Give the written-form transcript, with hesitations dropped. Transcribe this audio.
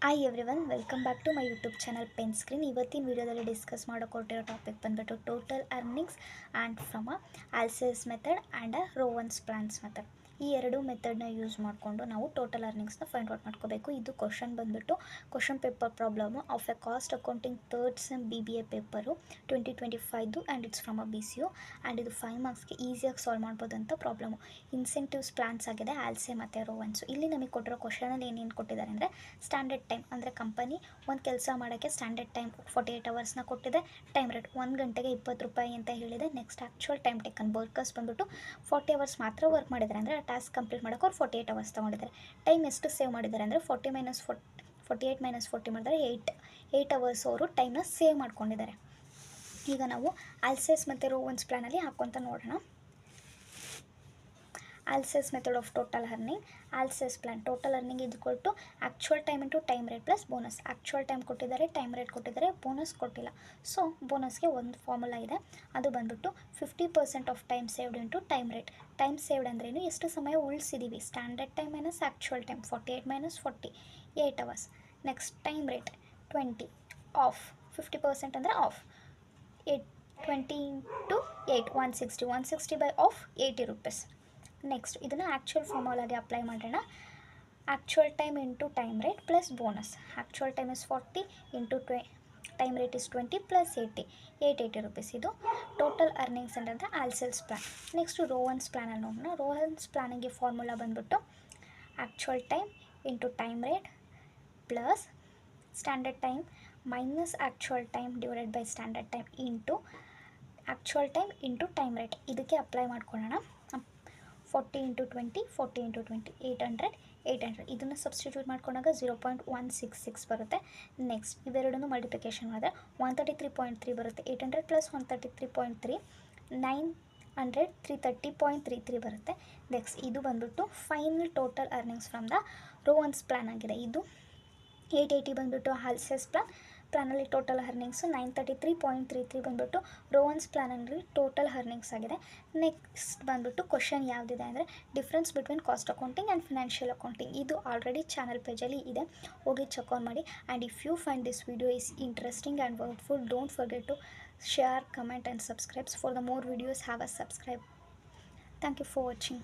Hi everyone, welcome back to my YouTube channel pen screen. ಇವತ್ತಿನ ವೀಡಿಯೋದಲ್ಲಿ discuss ಮಾಡೋಕೊಟ್ಟಿರೋ topic ಬಂದ್ಬಿಟ್ಟು total earnings and from Halsey's method and Rowan's plans method. ಈ ಎರಡು ಮೆಥಡ್ನ use ಮಾಡಿಕೊಂಡು ನಾವು ಟೋಟಲ್ ಅರ್ನಿಂಗ್ಸ್ನ ಫೈಂಡ್ ಔಟ್ ಮಾಡ್ಕೋಬೇಕು. ಇದು ಕ್ವಶನ್ ಬಂದ್ಬಿಟ್ಟು question paper problem of A cost accounting third sem BBA paper 2025 and it's from BCU and ಇದು 5 ಮಾರ್ಕ್ಸ್ಗೆ ಈಸಿಯಾಗಿ solve ಮಾಡ್ಬೋದಂತ problem. Incentives plants ಆಗಿದೆ ಆಲ್ಸೆ ಮತ್ತು ರೋವನ್ಸು. ಇಲ್ಲಿ ನಮಗೆ ಕೊಟ್ಟಿರೋ ಕ್ವಶನಲ್ಲಿ ಏನೇನು ಕೊಟ್ಟಿದ್ದಾರೆ ಅಂದರೆ ಸ್ಟ್ಯಾಂಡರ್ಡ್ ಟೈಮ್ ಅಂದರೆ ಕಂಪನಿ ಒಂದು ಕೆಲಸ ಮಾಡೋಕ್ಕೆ ಸ್ಟ್ಯಾಂಡರ್ಡ್ ಟೈಮ್ 48 ಅವರ್ಸ್ನ ಕೊಟ್ಟಿದೆ. ಟೈಮ್ ರೇಟ್ 1 ಗಂಟೆಗೆ 20 ರೂಪಾಯಿ ಅಂತ ಹೇಳಿದೆ. Next actual time taken workers ಬಂದ್ಬಿಟ್ಟು 40 ಅವರ್ಸ್ ಮಾತ್ರ ವರ್ಕ್ ಮಾಡಿದ್ದಾರೆ, ಅಂದರೆ ಆ ಟಾಸ್ಕ್ ಕಂಪ್ಲೀಟ್ ಮಾಡೋಕೆ ಅವ್ರು 48 ಅವರ್ಸ್ ತೊಗೊಂಡಿದ್ದಾರೆ. ಟೈಮ್ ಎಷ್ಟು ಸೇವ್ ಮಾಡಿದ್ದಾರೆ ಅಂದರೆ 48 ಮೈನಸ್ 40 ಮಾಡಿದರೆ 8 ಅವರ್ಸ್ ಅವರು ಟೈಮ್ನ ಸೇವ್ ಮಾಡ್ಕೊಂಡಿದ್ದಾರೆ. ಈಗ ನಾವು ಆಲ್ಸೆಸ್ ಮತ್ತು ರೋವನ್ಸ್ ಪ್ಲಾನಲ್ಲಿ ಹಾಕ್ಕೊಂತ ನೋಡೋಣ. Halsey's method of total earning. Halsey's plan total earning ಇದು ಕೊಟ್ಟು actual time into time rate plus bonus. Actual time ಕೊಟ್ಟಿದ್ದಾರೆ, ಟೈಮ್ ರೇಟ್ ಕೊಟ್ಟಿದ್ದಾರೆ, ಬೋನಸ್ ಕೊಟ್ಟಿಲ್ಲ. ಸೊ ಬೋನಸ್ಗೆ ಒಂದು ಫಾರ್ಮುಲಾ ಇದೆ, ಅದು ಬಂದ್ಬಿಟ್ಟು 50% of time saved into time rate. Time saved ಅಂದ್ರೇನು, ಎಷ್ಟು ಸಮಯ ಉಳಿಸಿದ್ದೀವಿ. Standard time minus actual time 48 minus 40 8 hours. Next time rate 20 of 50% ಅಂದರೆ of 20 into 8 160 by of 80 rupees. Next ಇದನ್ನು ಆ್ಯಕ್ಚುಯಲ್ ಫಾರ್ಮುಲಾಗೆ ಅಪ್ಲೈ ಮಾಡೋಣ. Actual time into time rate plus bonus. Actual time is 40 into time rate is 20 plus 880 rupees. ಇದು total earnings ಅಂದರೆ ಆಲ್ಸೆಸ್ plan. Next ರೋವನ್ಸ್ ಪ್ಲಾನಲ್ಲಿ ನೋಡೋಣ. ರೋವನ್ಸ್ ಪ್ಲಾನಿಗೆ formula ಬಂದ್ಬಿಟ್ಟು actual time into time rate plus standard time minus actual time divided by standard time into actual time into time rate. ಇದಕ್ಕೆ apply ಮಾಡ್ಕೊಳ್ಳೋಣ. 40 into 20 40 into 20 800 ಇದನ್ನು substitute ಮಾಡ್ಕೊಂಡಾಗ 0.166 ಬರುತ್ತೆ. Next ಇವೆರಡನ್ನು multiplication ಮಾಡಿದ್ರೆ 133.3 ಬರುತ್ತೆ. 800 ಪ್ಲಸ್ 133.3 330.33 ಬರುತ್ತೆ. ನೆಕ್ಸ್ಟ್ ಇದು ಬಂದ್ಬಿಟ್ಟು final total earnings from the Rowan's plan ಆಗಿದೆ. ಇದು 880 ಬಂದ್ಬಿಟ್ಟು ಆಲ್ಸೆಸ್ ಪ್ಲಾನಲ್ಲಿ ಟೋಟಲ್ ಅರ್ನಿಂಗ್ಸು 933.33 ಬಂದ್ಬಿಟ್ಟು ರೋವನ್ಸ್ ಪ್ಲಾನಲ್ಲಿ ಟೋಟಲ್ ಅರ್ನಿಂಗ್ಸ್ ಆಗಿದೆ. ನೆಕ್ಸ್ಟ್ ಬಂದ್ಬಿಟ್ಟು ಕ್ವಶನ್ ಯಾವುದಿದೆ ಅಂದರೆ difference between cost accounting and financial accounting. ಇದು ಆಲ್ರೆಡಿ ಚಾನಲ್ ಪೇಜಲ್ಲಿ ಇದೆ, ಹೋಗಿ ಚೆಕ್ಔಟ್ ಮಾಡಿ. And if you find this video is interesting and workful, don't forget to share, comment and subscribe. For the more videos, have a subscribe. Thank you for watching.